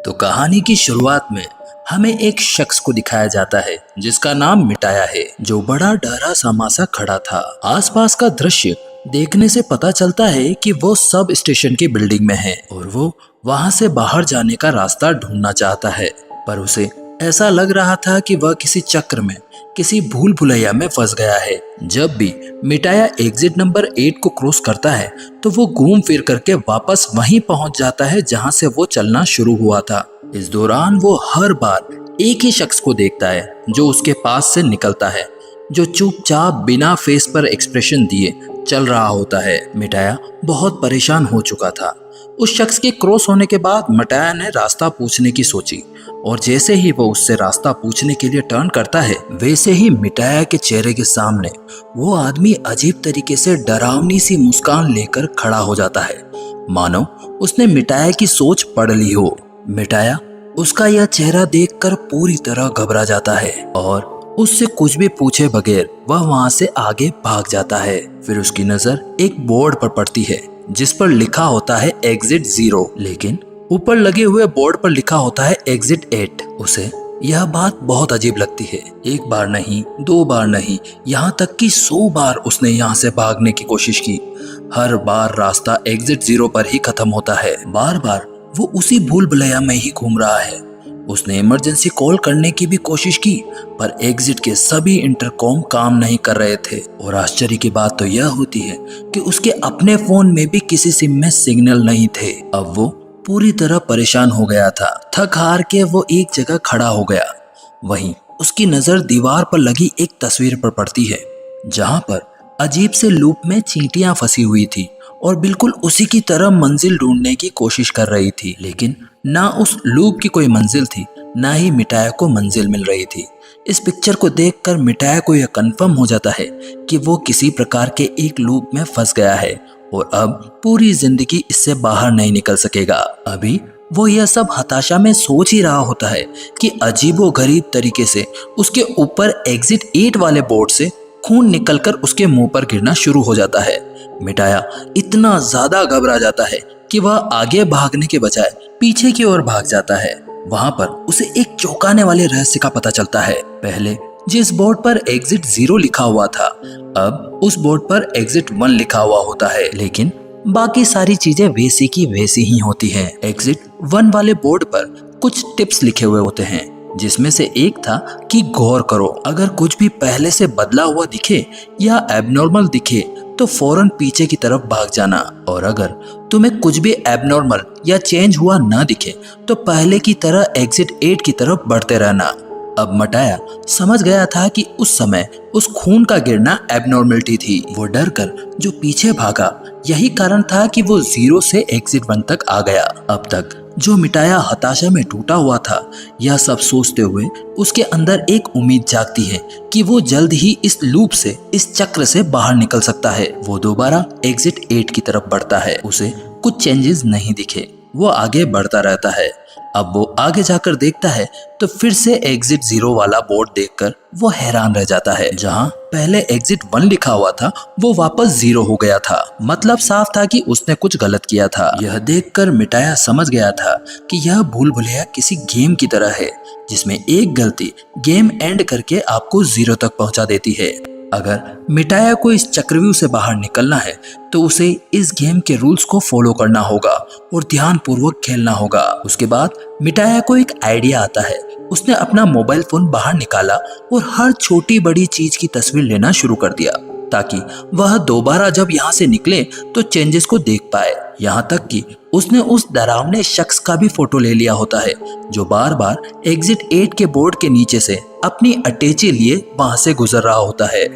तो कहानी की शुरुआत में हमें एक शख्स को दिखाया जाता है जिसका नाम मिटाया है, जो बड़ा डरा समासा खड़ा था। आसपास का दृश्य देखने से पता चलता है कि वो सब स्टेशन की बिल्डिंग में है और वो वहां से बाहर जाने का रास्ता ढूंढना चाहता है, पर उसे ऐसा लग रहा था कि वह किसी चक्र में, किसी भूल भुलैया में फंस गया है। जब भी मिटाया एग्जिट नंबर 8 को क्रॉस करता है तो वो घूम फिर करके वापस वहीं पहुंच जाता है जहां से वो चलना शुरू हुआ था। इस दौरान वो हर बार एक ही शख्स को देखता है जो उसके पास से निकलता है, जो चुपचाप बिना फेस पर एक्सप्रेशन दिए चल रहा होता है। मिटाया बहुत परेशान हो चुका था। उस शख्स के क्रॉस होने के बाद मिटाया ने रास्ता पूछने की सोची, और जैसे ही वो उससे रास्ता पूछने के लिए टर्न करता है, वैसे ही मिटाया के चेहरे के सामने वो आदमी अजीब तरीके से डरावनी सी मुस्कान लेकर खड़ा हो जाता है, मानो उसने मिटाया की सोच पढ़ ली हो। मिटाया उसका यह चेहरा देखकर पूरी तरह घबरा जाता है और उससे कुछ भी पूछे बगैर वह वहां से आगे भाग जाता है। फिर उसकी नजर एक बोर्ड पर पड़ती है जिस पर लिखा होता है एग्जिट 0, लेकिन ऊपर लगे हुए बोर्ड पर लिखा होता है एग्जिट 8। उसे यह बात बहुत अजीब लगती है। एक बार नहीं, 2 बार नहीं, यहाँ तक कि 100 बार उसने यहाँ से भागने की कोशिश की। हर बार रास्ता एग्जिट 0 पर ही खत्म होता है। बार बार वो उसी भूल भुलैया में ही घूम रहा है। उसने इमरजेंसी कॉल करने की भी कोशिश की, पर एग्जिट के सभी इंटरकॉम काम नहीं कर रहे थे। और आश्चर्य की बात तो यह होती है कि उसके अपने फोन में भी किसी सिम में सिग्नल नहीं थे। अब वो पूरी तरह परेशान हो गया था। थक हार के वो एक जगह खड़ा हो गया। वहीं उसकी नजर दीवार पर लगी एक तस्वीर पर पड़ती है, जहां पर अजीब से लूप में चींटियां फंसी हुई थी और बिल्कुल उसी की तरह मंजिल ढूंढने की कोशिश कर रही थी। लेकिन ना उस लूप की कोई मंजिल थी, ना ही मिटाया को मंजिल मिल रही थी। इस पिक्चर को देखकर मिटाया को यह कंफर्म हो जाता है कि वो किसी प्रकार के एक लूप में फंस गया है और अब पूरी जिंदगी इससे बाहर नहीं निकल सकेगा। अभी वो यह सब हताशा में सोच ही रहा होता है कि अजीबोगरीब तरीके से उसके ऊपर एग्जिट 8 वाले बोर्ड से खून निकलकर उसके मुंह पर गिरना शुरू हो जाता है। मिटाया इतना ज्यादा घबरा जाता है कि वह आगे भागने के बजाय पीछे की ओर भाग जाता है। वहां पर उसे एक चौंकाने वाले रहस्य का पता चलता है। पहले जिस बोर्ड पर एग्जिट 0 लिखा हुआ था, अब उस बोर्ड पर एग्जिट 1 लिखा हुआ होता है, लेकिन बाकी सारी चीजें वैसी की वैसी ही होती हैं। एग्जिट 1 वाले बोर्ड पर कुछ टिप्स लिखे हुए होते हैं, जिसमें से एक था कि गौर करो, अगर कुछ भी पहले से बदला हुआ दिखे या एबनॉर्मल दिखे तो फौरन पीछे की तरफ भाग जाना, और अगर तुम्हें कुछ भी एबनॉर्मल या चेंज हुआ ना दिखे तो पहले की तरह एग्जिट 8 की तरफ बढ़ते रहना। अब मिटाया समझ गया था कि उस समय उस खून का गिरना एबनॉर्मलिटी थी। वो डर कर जो पीछे भागा, यही कारण था कि वो 0 से एग्जिट 1 तक आ गया। अब तक जो मिटाया हताशा में टूटा हुआ था, यह सब सोचते हुए उसके अंदर एक उम्मीद जागती है कि वो जल्द ही इस लूप से, इस चक्र से बाहर निकल सकता है। वो दोबारा एग्जिट 8 की तरफ बढ़ता है। उसे कुछ चेंजेस नहीं दिखे, वो आगे बढ़ता रहता है। अब वो आगे जाकर देखता है तो फिर से एग्जिट 0 वाला बोर्ड देखकर वो हैरान रह जाता है। जहां पहले एग्जिट 1 लिखा हुआ था, वो वापस 0 हो गया था। मतलब साफ था कि उसने कुछ गलत किया था। यह देखकर मिटाया समझ गया था कि यह भूल भुलैया किसी गेम की तरह है, जिसमें एक गलती गेम एंड करके आपको 0 तक पहुंचा देती है। अगर मिटाया को इस चक्रव्यूह से बाहर निकलना है तो उसे इस गेम के रूल्स को फॉलो करना होगा और ध्यानपूर्वक खेलना होगा। उसके बाद मिटाया को एक आइडिया आता है। उसने अपना मोबाइल फोन बाहर निकाला और हर छोटी बड़ी चीज की तस्वीर लेना शुरू कर दिया, ताकि वह दोबारा जब यहाँ से निकले तो चेंजेस को देख पाए। यहाँ तक कि उसने उस डरावने शख्स का भी फोटो ले लिया होता है, जो बार बार एग्जिट 8 के बोर्ड के नीचे से अपनी अटैची लिए वहां से गुजर रहा होता है।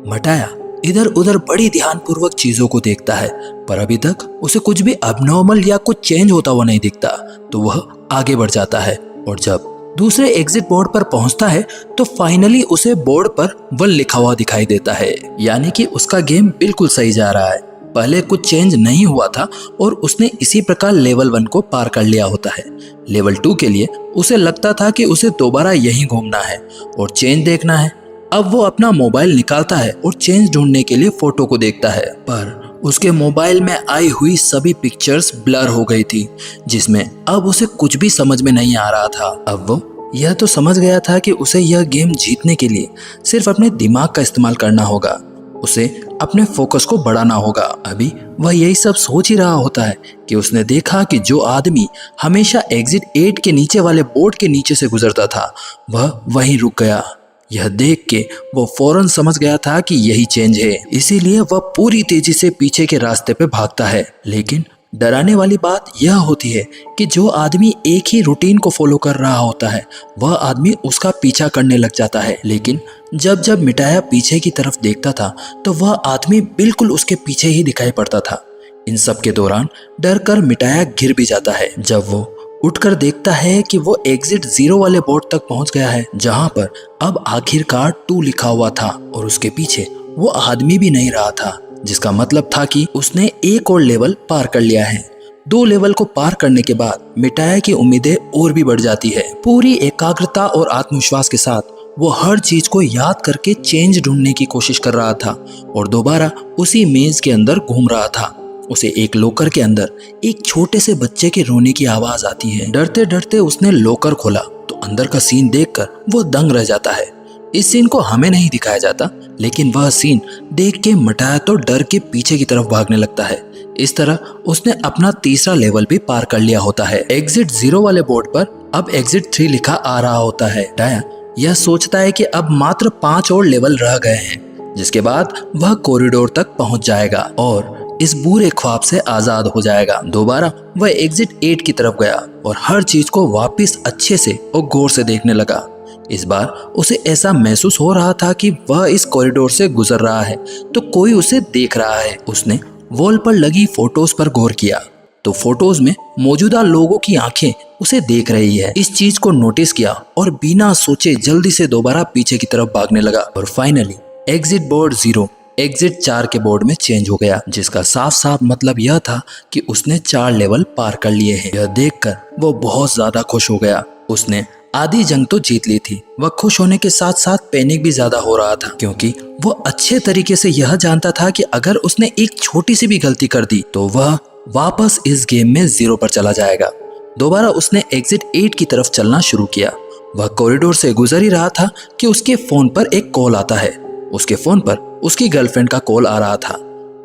मिटाया इधर उधर बड़ी ध्यानपूर्वक चीजों को देखता है, पर अभी तक उसे कुछ भी अबनॉर्मल या कुछ चेंज होता हुआ नहीं दिखता। तो वह आगे बढ़ जाता है और जब दूसरे एग्जिट बोर्ड पर पहुंचता है तो फाइनली उसे बोर्ड पर 1 लिखा हुआ दिखाई देता है, यानी कि उसका गेम बिल्कुल सही जा रहा है। पहले कुछ चेंज नहीं हुआ था और उसने इसी प्रकार लेवल 1 को पार कर लिया होता है। लेवल 2 के लिए उसे लगता था कि उसे दोबारा यहीं घूमना है और चेंज देखना है। अब वो अपना मोबाइल निकालता है और चेंज ढूंढने के लिए फोटो को देखता है, पर उसके मोबाइल में आई हुई सभी पिक्चर्स ब्लर हो गई थी, जिसमें अब उसे कुछ भी समझ में नहीं आ रहा था। अब वो यह तो समझ गया था कि उसे यह गेम जीतने के लिए सिर्फ अपने दिमाग का इस्तेमाल करना होगा, उसे अपने फोकस को बढ़ाना होगा। अभी वह यही सब सोच ही रहा होता है कि उसने देखा कि जो आदमी हमेशा एग्जिट 8 के नीचे वाले बोर्ड के नीचे से गुजरता था, वह वहीं रुक गया। यह देख के वो फौरन समझ गया था कि यही चेंज है, इसीलिए वह पूरी तेजी से पीछे के रास्ते पे भागता है। लेकिन डराने वाली बात यह होती है कि जो आदमी एक ही रूटीन को फॉलो कर रहा होता है, वह आदमी उसका पीछा करने लग जाता है। लेकिन जब जब मिटाया पीछे की तरफ देखता था तो वह आदमी बिल्कुल उसके पीछे ही दिखाई पड़ता था। इन सब के दौरान डर कर मिटाया गिर भी जाता है। जब वो उठकर देखता है कि वो एग्जिट 0 वाले बोर्ड तक पहुंच गया है, जहां पर अब आखिरकार 2 लिखा हुआ था और उसके पीछे वो आदमी भी नहीं रहा था, जिसका मतलब था कि उसने एक और लेवल पार कर लिया है। 2 लेवल को पार करने के बाद मिटाया की उम्मीदें और भी बढ़ जाती है। पूरी एकाग्रता और आत्मविश्वास के साथ वो हर चीज को याद करके चेंज ढूंढने की कोशिश कर रहा था और दोबारा उसी मेज के अंदर घूम रहा था। उसे एक लॉकर के अंदर एक छोटे से बच्चे के रोने की आवाज आती है। डरते डरते उसने लॉकर खोला तो अंदर का सीन देखकर वो दंग रह जाता है। इस सीन को हमें नहीं दिखाया जाता, लेकिन वह सीन देख के मिटाया तो डर के पीछे की तरफ भागने लगता है। इस तरह उसने अपना तीसरा लेवल भी पार कर लिया होता है। एग्जिट 0 वाले बोर्ड पर अब एग्जिट 3 लिखा आ रहा होता है। मिटाया यह सोचता है कि अब मात्र 5 और लेवल रह गए हैं, जिसके बाद वह कॉरिडोर तक पहुंच जाएगा और इस बुरे ख्वाब से आजाद हो जाएगा। दोबारा वह एग्जिट 8 की तरफ गया और हर चीज को वापस अच्छे से और गौर से देखने लगा। इस बार उसे ऐसा महसूस हो रहा था कि वह इस कॉरिडोर से गुजर रहा है तो कोई उसे देख रहा है। उसने वॉल पर लगी फोटोज पर गौर किया तो फोटोज में मौजूदा लोगों की आंखें उसे देख रही है। इस चीज को नोटिस किया और बिना सोचे जल्दी से दोबारा पीछे की तरफ भागने लगा और फाइनली एग्जिट बोर्ड 0 एग्जिट 4 के बोर्ड में चेंज हो गया, जिसका साफ साफ मतलब यह था कि उसने 4 लेवल पार कर लिए हैं। यह देखकर वो बहुत ज्यादा खुश हो गया। उसने आधी जंग तो जीत ली थी। वह खुश होने के साथ साथ पैनिक भी ज्यादा हो रहा था, क्योंकि वो अच्छे तरीके से यह जानता था कि अगर उसने एक छोटी सी भी गलती कर दी तो वह वापस इस गेम में 0 पर चला जाएगा। दोबारा उसने एग्जिट 8 की तरफ चलना शुरू किया। वह कॉरिडोर से गुजर ही रहा था कि उसके फोन पर एक कॉल आता है। उसके फोन पर उसकी गर्लफ्रेंड का कॉल आ रहा था।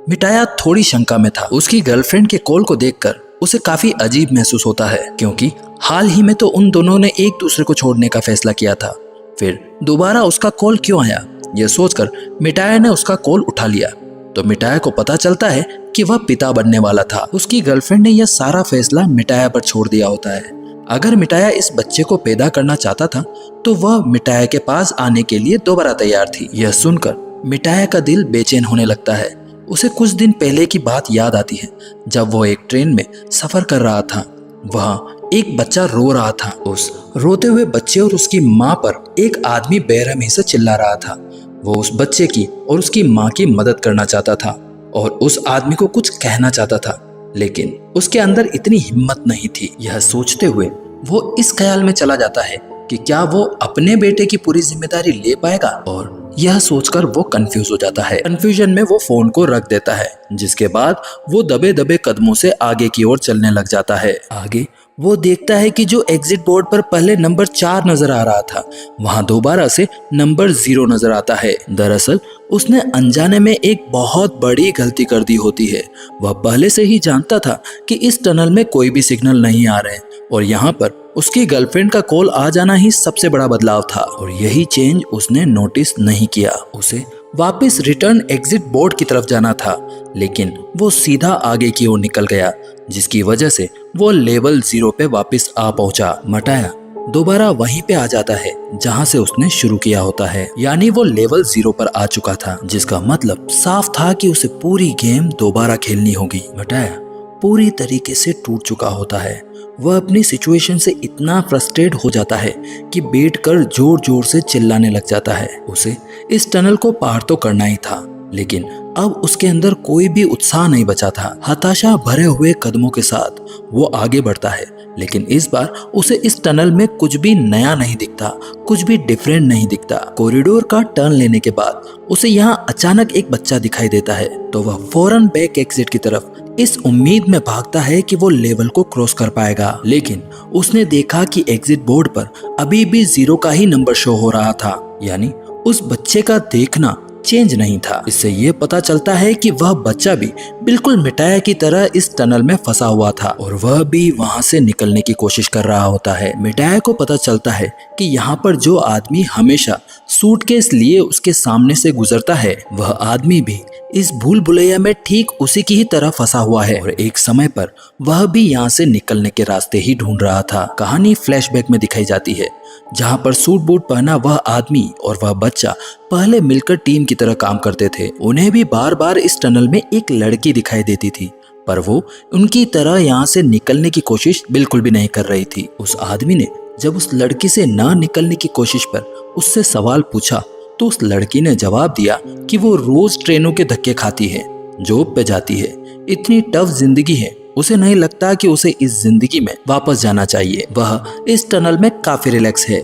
मिटाया थोड़ी शंका में था। उसकी गर्लफ्रेंड के कॉल को देखकर उसे काफी अजीब महसूस होता है, क्योंकि हाल ही में तो उन दोनों ने एक दूसरे को छोड़ने का फैसला किया था। फिर दोबारा उसका कॉल क्यों आया, यह सोचकर मिटाया ने उसका कॉल उठा लिया तो मिटाया को पता चलता है कि वह पिता बनने वाला था। उसकी गर्लफ्रेंड ने यह सारा फैसला मिटाया पर छोड़ दिया होता है। अगर मिटाया इस बच्चे को पैदा करना चाहता था तो वह मिटाया के पास आने के लिए दोबारा तैयार थी। यह सुनकर मिटाया का दिल बेचैन होने लगता है। उसे कुछ दिन पहले की बात याद आती है, जब वो एक ट्रेन में सफर कर रहा था। वहाँ एक बच्चा रो रहा था। उस रोते हुए बच्चे और उसकी माँ पर एक आदमी बेरहमी से चिल्ला रहा था। वो उस बच्चे की और उसकी माँ की मदद करना चाहता था और उस आदमी को कुछ कहना चाहता था, लेकिन उसके अंदर इतनी हिम्मत नहीं थी। यह सोचते हुए वो इस ख्याल में चला जाता है कि क्या वो अपने बेटे की पूरी जिम्मेदारी ले पाएगा, और यह सोचकर वो कंफ्यूज हो जाता है। कंफ्यूजन में वो फोन को रख देता है, जिसके बाद वो दबे दबे कदमों से आगे की ओर चलने लग जाता है। आगे वो देखता है कि जो एग्जिट बोर्ड पर पहले नंबर 4 नजर आ रहा था, वहां दोबारा से नंबर 0 नजर आता है। दरअसल उसने अनजाने में एक बहुत बड़ी गलती कर दी होती है। वह पहले से ही जानता था कि इस टनल में कोई भी सिग्नल नहीं आ रहे और यहाँ पर उसकी गर्लफ्रेंड का कॉल आ जाना ही सबसे बड़ा बदलाव था, और यही चेंज उसने नोटिस नहीं किया। उसे वापस रिटर्न एग्जिट बोर्ड की तरफ जाना था, लेकिन वो सीधा आगे की ओर निकल गया, जिसकी वजह से वो लेवल 0 पे वापस आ पहुंचा। मिटाया दोबारा वहीं पे आ जाता है जहां से उसने शुरू किया होता है, यानी वो लेवल 0 पर आ चुका था, जिसका मतलब साफ था कि उसे पूरी गेम दोबारा खेलनी होगी। मिटाया पूरी तरीके से टूट चुका होता है। वह अपनी सिचुएशन से इतना फ्रस्ट्रेट हो जाता है कि बैठकर जोर जोर से चिल्लाने लग जाता है। उसे इस टनल को पार तो करना ही था, लेकिन अब उसके अंदर कोई भी उत्साह नहीं बचा था। हताशा भरे हुए कदमों के साथ वो आगे बढ़ता है, लेकिन इस बार उसे इस टनल में कुछ भी नया नहीं दिखता, कुछ भी डिफरेंट नहीं दिखता। कॉरिडोर का टर्न लेने के बाद उसे यहाँ अचानक एक बच्चा दिखाई देता है, तो वह फौरन बैक एग्जिट की तरफ इस उम्मीद में भागता है कि वो लेवल को क्रॉस कर पाएगा। लेकिन उसने देखा कि एग्जिट बोर्ड पर अभी भी 0 का ही नंबर शो हो रहा था, यानी उस बच्चे का देखना चेंज नहीं था। इससे ये पता चलता है कि वह बच्चा भी बिल्कुल मिटाया की तरह इस टनल में फंसा हुआ था और वह भी वहां से निकलने की कोशिश कर रहा होता है। मिटाया को पता चलता है कि यहाँ पर जो आदमी हमेशा सूटकेस लिए उसके सामने से गुजरता है, वह आदमी भी इस भूल भुलैया में ठीक उसी की ही तरह फंसा हुआ है और एक समय पर वह भी यहाँ से निकलने के रास्ते ही ढूंढ रहा था। कहानी फ्लैशबैक में दिखाई जाती है, जहाँ पर सूट बूट पहना वह आदमी और वह बच्चा पहले मिलकर टीम की तरह काम करते थे। उन्हें भी बार बार इस टनल में एक लड़की दिखाई देती थी, पर वो उनकी तरह यहाँ से निकलने की कोशिश बिल्कुल भी नहीं कर रही थी। उस आदमी ने जब उस लड़की से ना निकलने की कोशिश पर उससे सवाल पूछा, तो उस लड़की ने जवाब दिया कि वो रोज ट्रेनों के धक्के खाती है, जॉब पे जाती है, इतनी टफ जिंदगी है, उसे नहीं लगता कि उसे इस जिंदगी में वापस जाना चाहिए। वह इस टनल में काफी रिलैक्स है।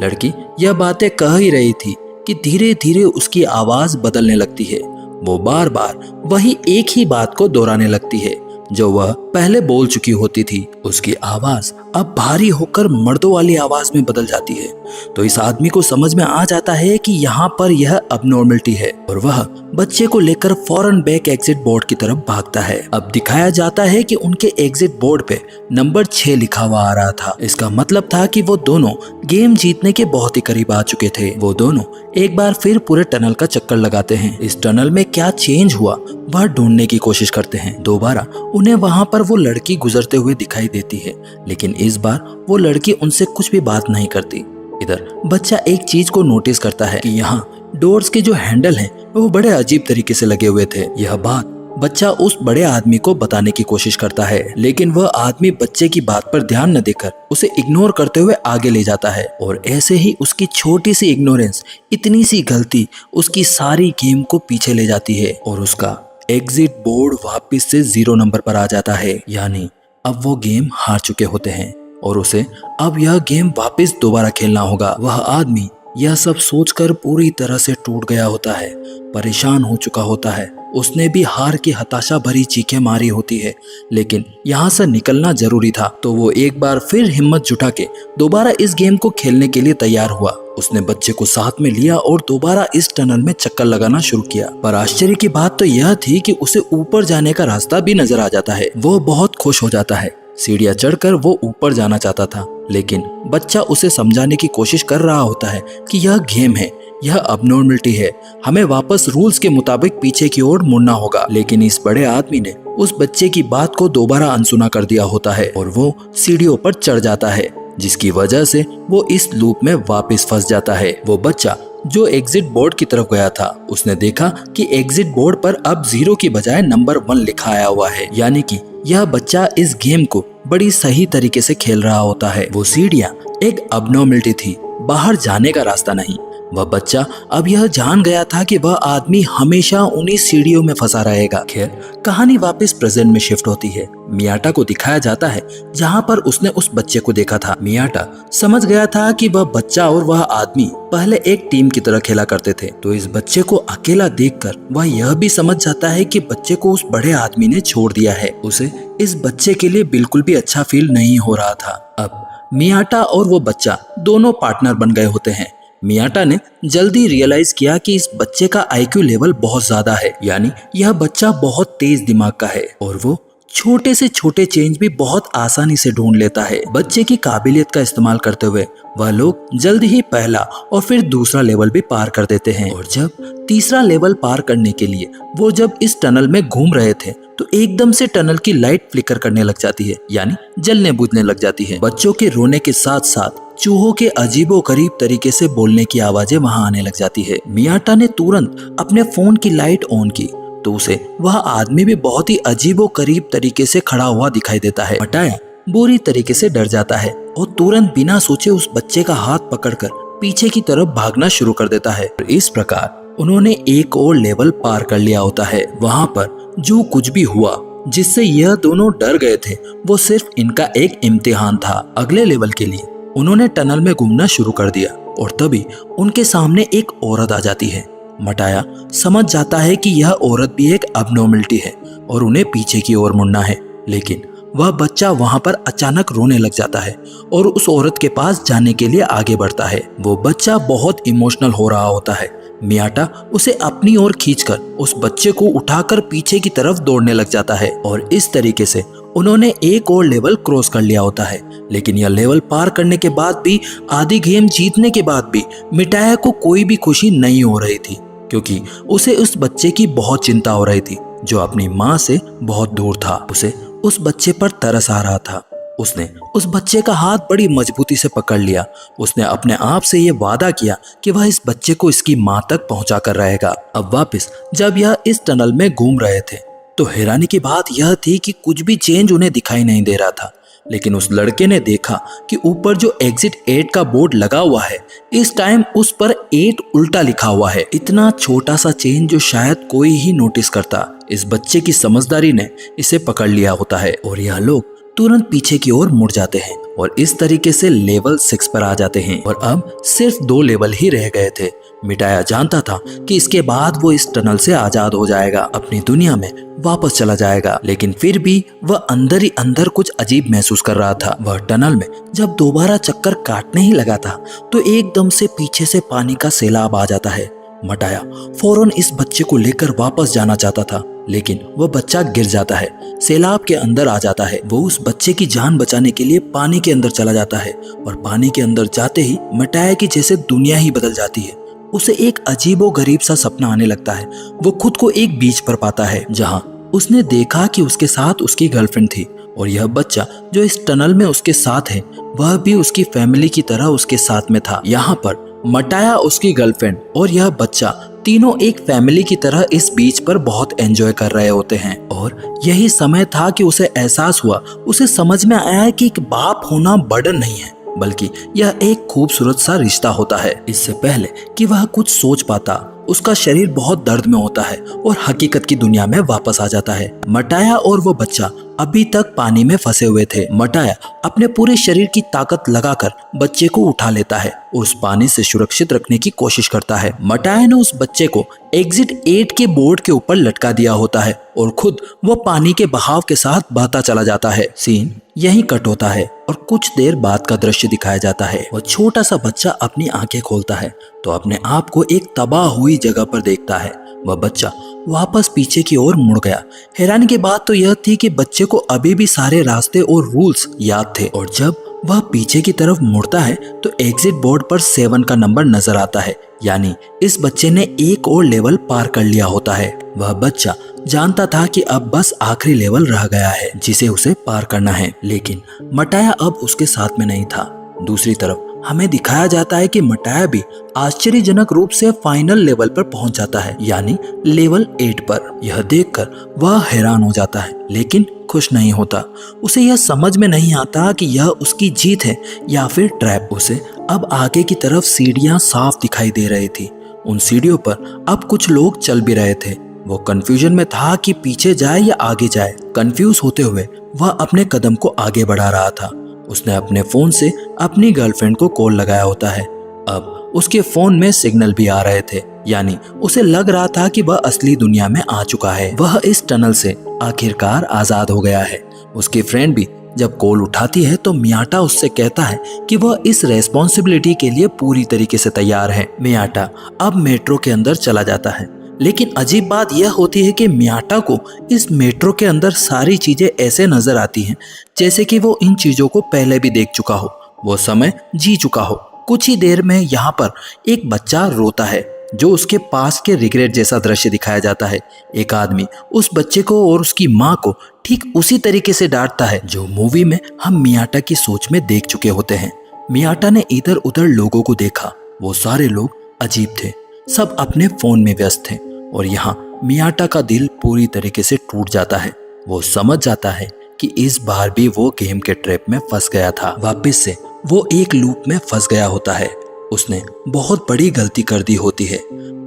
लड़की यह बातें कह ही रही थी कि धीरे धीरे उसकी आवाज बदलने लगती है। वो बार बार वही एक ही बात को दोहराने लगती है जो वह पहले बोल चुकी होती थी। उसकी आवाज अब भारी होकर मर्दों वाली आवाज में बदल जाती है। तो इस आदमी को समझ में आ जाता है कि यहाँ पर यह अबनॉर्मलिटी है और वह बच्चे को लेकर फौरन बैक एग्जिट बोर्ड की तरफ भागता है। अब दिखाया जाता है कि उनके एग्जिट बोर्ड पे नंबर 6 लिखा हुआ आ रहा था। इसका मतलब था कि वो दोनों गेम जीतने के बहुत ही करीब आ चुके थे। वो दोनों एक बार फिर पूरे टनल का चक्कर लगाते हैं। इस टनल में क्या चेंज हुआ वह ढूंढने की कोशिश करते हैं। दोबारा उन्हें वहां पर वो लड़की गुजरते हुए दिखाई देती है, लेकिन इस बार वो लड़की उनसे कुछ भी बात नहीं करती। इधर बच्चा एक चीज को नोटिस करता है कि यहाँ डोर्स के जो हैंडल हैं वो बड़े अजीब तरीके से लगे हुए थे। यह बात बच्चा उस बड़े आदमी को बताने की कोशिश करता है, लेकिन वह आदमी बच्चे की बात पर ध्यान न देकर उसे इग्नोर करते हुए आगे ले जाता है और ऐसे ही उसकी छोटी सी इग्नोरेंस, इतनी सी गलती उसकी सारी गेम को पीछे ले जाती है और उसका एग्जिट बोर्ड वापस से 0 नंबर पर आ जाता है। यानी अब वो गेम हार चुके होते हैं और उसे अब यह गेम वापस दोबारा खेलना होगा। वह आदमी यह सब सोचकर पूरी तरह से टूट गया होता है, परेशान हो चुका होता है। उसने भी हार की हताशा भरी चीखें मारी होती है, लेकिन यहाँ से निकलना जरूरी था। तो वो एक बार फिर हिम्मत जुटा के दोबारा इस गेम को खेलने के लिए तैयार हुआ। उसने बच्चे को साथ में लिया और दोबारा इस टनल में चक्कर लगाना शुरू किया। पर आश्चर्य की बात तो यह थी कि उसे ऊपर जाने का रास्ता भी नजर आ जाता है। वो बहुत खुश हो जाता है। सीढ़ियां चढ़कर वो ऊपर जाना चाहता था, लेकिन बच्चा उसे समझाने की कोशिश कर रहा होता है कि यह गेम है, यह अबनॉर्मलिटी है, हमें वापस रूल्स के मुताबिक पीछे की ओर मुड़ना होगा। लेकिन इस बड़े आदमी ने उस बच्चे की बात को दोबारा अनसुना कर दिया होता है और वो सीढ़ियों पर चढ़ जाता है, जिसकी वजह से वो इस लूप में वापस फंस जाता है। वो बच्चा जो एग्जिट बोर्ड की तरफ गया था, उसने देखा कि एग्जिट बोर्ड पर अब 0 की बजाय नंबर 1 लिखा आया हुआ है, यानी कि यह बच्चा इस गेम को बड़ी सही तरीके से खेल रहा होता है। वो सीढ़ियां एक अबनॉर्मलिटी थी, बाहर जाने का रास्ता नहीं। वह बच्चा अब यह जान गया था कि वह आदमी हमेशा उन्हीं सीढ़ियों में फंसा रहेगा। खैर, कहानी वापस प्रेजेंट में शिफ्ट होती है। मियाटा को दिखाया जाता है जहां पर उसने उस बच्चे को देखा था। मियाटा समझ गया था कि वह बच्चा और वह आदमी पहले एक टीम की तरह खेला करते थे। तो इस बच्चे को अकेला देखकर वह यह भी समझ जाता है कि बच्चे को उस बड़े आदमी ने छोड़ दिया है। उसे इस बच्चे के लिए बिल्कुल भी अच्छा फील नहीं हो रहा था। अब मियाटा और वो बच्चा दोनों पार्टनर बन गए होते हैं। मियाटा ने जल्दी रियलाइज किया कि इस बच्चे का आईक्यू लेवल बहुत ज्यादा है, यानी यह बच्चा बहुत तेज दिमाग का है और वो छोटे से छोटे चेंज भी बहुत आसानी से ढूंढ लेता है। बच्चे की काबिलियत का इस्तेमाल करते हुए वह लोग जल्द ही पहला और फिर दूसरा लेवल भी पार कर देते हैं। और जब तीसरा लेवल पार करने के लिए वो जब इस टनल में घूम रहे थे, तो एकदम से टनल की लाइट फ्लिकर करने लग जाती है, यानी जलने बुझने लग जाती है। बच्चों के रोने के साथ साथ चूहों के अजीबोगरीब तरीके से बोलने की आवाजें वहां आने लग जाती है। मियाटा ने तुरंत अपने फोन की लाइट ऑन की, तो उसे वह आदमी भी बहुत ही अजीबोगरीब तरीके से खड़ा हुआ दिखाई देता है। मटाया बुरी तरीके से डर जाता है और तुरंत बिना सोचे उस बच्चे का हाथ पकड़कर पीछे की तरफ भागना शुरू कर देता है। इस प्रकार उन्होंने एक और लेवल पार कर लिया होता है। वहाँ पर जो कुछ भी हुआ जिससे यह दोनों डर गए थे वो सिर्फ इनका एक इम्तिहान था अगले लेवल के लिए। उन्होंने टनल में घूमना शुरू कर दिया और तभी उनके सामने एक औरत आ जाती है। मटाया समझ जाता है कि यह औरत भी एक अबनॉर्मलिटी है और उन्हें पीछे की ओर मुड़ना है, लेकिन वह बच्चा वहां पर अचानक रोने लग जाता है और उस औरत के पास जाने के लिए आगे बढ़ता है। वो बच्चा बहुत इमोशनल हो रहा होता है। मियाटा उसे अपनी ओर खींचकर उस बच्चे को उठाकर पीछे की तरफ दौड़ने लग जाता है और इस तरीके से उन्होंने एक और लेवल क्रॉस कर लिया होता है। लेकिन यह लेवल पार करने के बाद भी, आधी गेम जीतने के बाद भी मिटाया को कोई भी खुशी नहीं हो रही थी, क्योंकि उसे उस बच्चे की बहुत चिंता हो रही थी जो अपनी माँ से बहुत दूर था। उसे उस बच्चे पर तरस आ रहा था। उसने उस बच्चे का हाथ बड़ी मजबूती से पकड़ लिया। उसने अपने आप से ये वादा किया कि वह इस बच्चे को इसकी माँ तक पहुंचा कर रहेगा। अब वापस जब यह इस टनल में घूम रहे थे तो हैरानी की बात यह थी कि कुछ भी चेंज उन्हें दिखाई नहीं दे रहा था। लेकिन उस लड़के ने देखा कि ऊपर जो एग्जिट 8 का बोर्ड लगा हुआ है, इस टाइम उस पर 8 उल्टा लिखा हुआ है। इतना छोटा सा चेंज जो शायद कोई ही नोटिस करता, इस बच्चे की समझदारी ने इसे पकड़ लिया होता है और यह लोग तुरंत पीछे की ओर मुड़ जाते हैं और इस तरीके से लेवल 6 पर आ जाते हैं और अब सिर्फ 2 लेवल ही रह गए थे। मिटाया जानता था कि इसके बाद वो इस टनल से आजाद हो जाएगा, अपनी दुनिया में वापस चला जाएगा, लेकिन फिर भी वह अंदर ही अंदर कुछ अजीब महसूस कर रहा था। वह टनल में जब दोबारा चक्कर काटने ही लगा था तो एकदम से पीछे से पानी का सैलाब आ जाता है। मटाया फौरन इस बच्चे को लेकर वापस जाना चाहता था, लेकिन वह बच्चा गिर जाता है, सैलाब के अंदर आ जाता है। वो उस बच्चे की जान बचाने के लिए पानी के अंदर चला जाता है और पानी के अंदर जाते ही मटाया की जैसे दुनिया ही बदल जाती है। उसे एक अजीबो गरीब सा सपना आने लगता है। वो खुद को एक बीच पर पाता है जहां उसने देखा कि उसके साथ उसकी गर्लफ्रेंड थी और यह बच्चा जो इस टनल में उसके साथ है वह भी उसकी फैमिली की तरह उसके साथ में था। यहाँ पर मटाया, उसकी गर्लफ्रेंड और यह बच्चा तीनों एक फैमिली की तरह इस बीच पर बहुत एंजॉय कर रहे होते हैं और यही समय था कि उसे एहसास हुआ, उसे समझ में आया कि एक बाप होना बर्डन नहीं है बल्कि यह एक खूबसूरत सा रिश्ता होता है। इससे पहले कि वह कुछ सोच पाता उसका शरीर बहुत दर्द में होता है और हकीकत की दुनिया में वापस आ जाता है। मटाया और वो बच्चा अभी तक पानी में फंसे हुए थे। मटाया अपने पूरे शरीर की ताकत लगाकर बच्चे को उठा लेता है और उस पानी से सुरक्षित रखने की कोशिश करता है। मटाया ने उस बच्चे को एग्जिट 8 के बोर्ड के ऊपर लटका दिया होता है और खुद वो पानी के बहाव के साथ बहता चला जाता है। सीन यहीं कट होता है और कुछ देर बाद का दृश्य दिखाया जाता है। वो छोटा सा बच्चा अपनी आंखें खोलता है तो अपने आप को एक तबाह हुई जगह पर देखता है। वह बच्चा वापस पीछे की ओर मुड़ गया। हैरानी की बात तो यह थी कि बच्चे को अभी भी सारे रास्ते और रूल्स याद थे और जब वह पीछे की तरफ मुड़ता है तो एग्जिट बोर्ड पर 7 का नंबर नजर आता है, यानी इस बच्चे ने एक और लेवल पार कर लिया होता है। वह बच्चा जानता था कि अब बस आखिरी लेवल रह गया है जिसे उसे पार करना है, लेकिन मटाया अब उसके साथ में नहीं था। दूसरी तरफ हमें दिखाया जाता है कि मटाया भी आश्चर्यजनक रूप से फाइनल लेवल पर पहुंच जाता है, यानी लेवल 8 पर। यह देखकर वह हैरान हो जाता है लेकिन खुश नहीं होता। उसे यह समझ में नहीं आता कि यह उसकी जीत है या फिर ट्रैप। उसे अब आगे की तरफ सीढ़ियां साफ दिखाई दे रही थी। उन सीढ़ियों पर अब कुछ लोग चल भी रहे थे। वो कंफ्यूजन में था कि पीछे जाए या आगे जाए। कंफ्यूज होते हुए वह अपने कदम को आगे बढ़ा रहा था। उसने अपने फोन से अपनी गर्लफ्रेंड को कॉल लगाया होता है। अब उसके फोन में सिग्नल भी आ रहे थे, यानी उसे लग रहा था कि वह असली दुनिया में आ चुका है। वह इस टनल से आखिरकार आजाद हो गया है। उसकी फ्रेंड भी जब कॉल उठाती है तो मियाटा उससे कहता है कि वह इस रेस्पॉन्सिबिलिटी के लिए पूरी तरीके से तैयार है। मियाटा अब मेट्रो के अंदर चला जाता है, लेकिन अजीब बात यह होती है कि मियाटा को इस मेट्रो के अंदर सारी चीजें ऐसे नजर आती हैं जैसे कि वो इन चीजों को पहले भी देख चुका हो, वो समय जी चुका हो। कुछ ही देर में यहाँ पर एक बच्चा रोता है जो उसके पास के रिग्रेट जैसा दृश्य दिखाया जाता है। एक आदमी उस बच्चे को और उसकी माँ को ठीक उसी तरीके से डांटता है जो मूवी में हम मियाटा की सोच में देख चुके होते हैं। मियाटा ने इधर उधर लोगों को देखा, वो सारे लोग अजीब थे, सब अपने फोन में व्यस्त थे और यहाँ मियाटा का दिल पूरी तरीके से टूट जाता है। वो समझ जाता है कि इस बार भी वो गेम के ट्रैप में फंस गया था। वापस से वो एक लूप में फंस गया होता है। उसने बहुत बड़ी गलती कर दी होती है।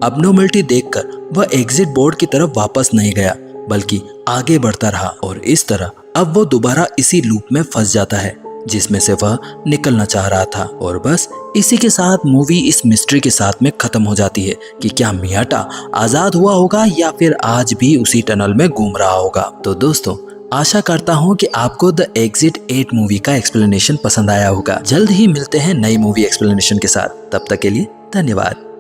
अबनॉर्मलिटी देखकर वह एग्जिट बोर्ड की तरफ वापस नहीं गया, बल्कि आगे बढ़ता रहा और इस तरह अब वो दोबारा इसी लूप में फंस जाता है जिसमें से वह निकलना चाह रहा था। और बस इसी के साथ मूवी इस मिस्ट्री के साथ में खत्म हो जाती है कि क्या मियाटा आजाद हुआ होगा या फिर आज भी उसी टनल में घूम रहा होगा। तो दोस्तों, आशा करता हूँ कि आपको द एग्जिट 8 मूवी का एक्सप्लेनेशन पसंद आया होगा। जल्द ही मिलते हैं नई मूवी एक्सप्लेनेशन के साथ, तब तक के लिए धन्यवाद।